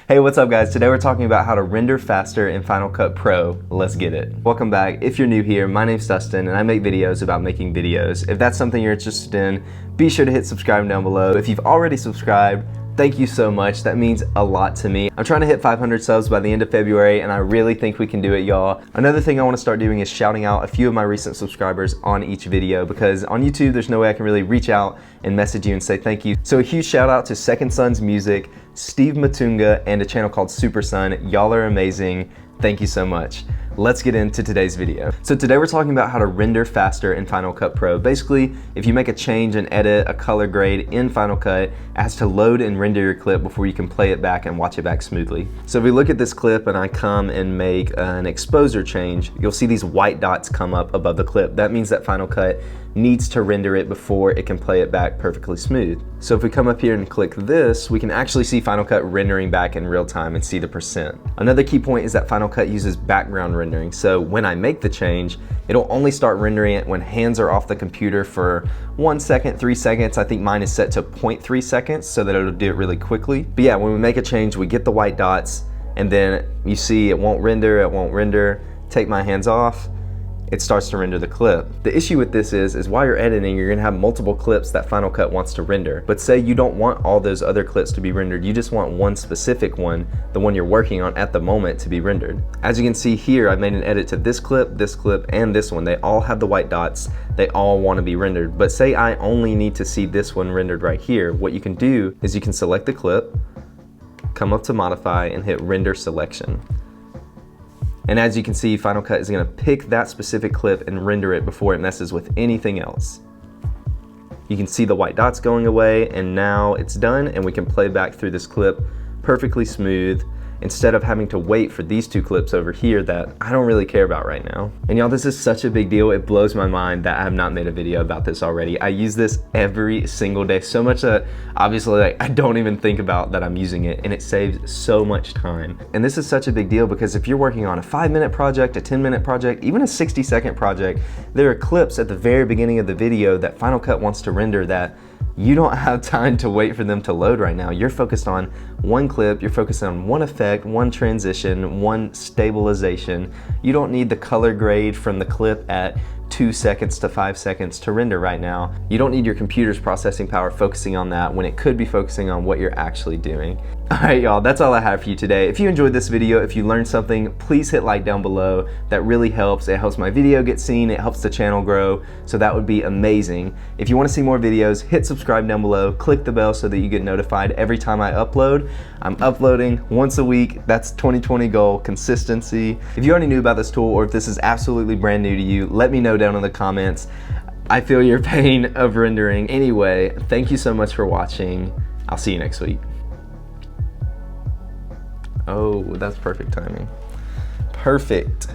Hey, what's up guys? Today we're talking about how to render faster in Final Cut Pro. Let's get it. Welcome back. If you're new here, my name's Dustin and I make videos about making videos. If that's something you're interested in, be sure to hit subscribe down below. If you've already subscribed, thank you so much. That means a lot to me. I'm trying to hit 500 subs by the end of February and I really think we can do it, y'all. Another thing I want to start doing is shouting out a few of my recent subscribers on each video, because on YouTube there's no way I can really reach out and message you and say thank you. So a huge shout out to Second Son's Music, Steve Matunga, and a channel called Super Son. Y'all are amazing. Thank you so much. Let's get into today's video. So today we're talking about how to render faster in Final Cut Pro. Basically, if you make a change and edit a color grade in Final Cut, it has to load and render your clip before you can play it back and watch it back smoothly. So if we look at this clip and I come and make an exposure change, you'll see these white dots come up above the clip. That means that Final Cut needs to render it before it can play it back perfectly smooth. So if we come up here and click this, we can actually see Final Cut rendering back in real time and see the percent. Another key point is that Final Cut uses background rendering. So when I make the change, it'll only start rendering it when hands are off the computer for 1 second, 3 seconds. I think mine is set to 0.3 seconds so that it'll do it really quickly. But yeah, when we make a change, we get the white dots and then you see it won't render. Take my hands off, it starts to render the clip. The issue with this is while you're editing, you're gonna have multiple clips that Final Cut wants to render. But say you don't want all those other clips to be rendered, you just want one specific one, the one you're working on at the moment, to be rendered. As you can see here, I've made an edit to this clip, and this one. They all have the white dots, they all wanna be rendered. But say I only need to see this one rendered right here, what you can do is you can select the clip, come up to modify, and hit render selection. And as you can see, Final Cut is gonna pick that specific clip and render it before it messes with anything else. You can see the white dots going away, and now it's done, and we can play back through this clip perfectly smooth, instead of having to wait for these two clips over here that I don't really care about right now. And y'all, this is such a big deal. It blows my mind that I have not made a video about this already. I use this every single day, so much that obviously I don't even think about that I'm using it, and it saves so much time. And this is such a big deal because if you're working on a 5-minute project, a 10-minute project, even a 60-second project, there are clips at the very beginning of the video that Final Cut wants to render that you don't have time to wait for them to load right now. You're focused on one clip, you're focused on one effect, one transition, one stabilization. You don't need the color grade from the clip at 2 seconds to 5 seconds to render right now. You don't need your computer's processing power focusing on that when it could be focusing on what you're actually doing. All right, y'all, that's all I have for you today. If you enjoyed this video, if you learned something, please hit like down below. That really helps. It helps my video get seen, it helps the channel grow, so that would be amazing. If you want to see more videos, hit subscribe down below, click the bell so that you get notified every time I upload. I'm uploading once a week. That's 2020 goal, consistency. If you already knew about this tool, or if this is absolutely brand new to you, let me know down in the comments. I feel your pain of rendering. Anyway, thank you so much for watching. I'll see you next week. Oh, that's perfect timing. Perfect.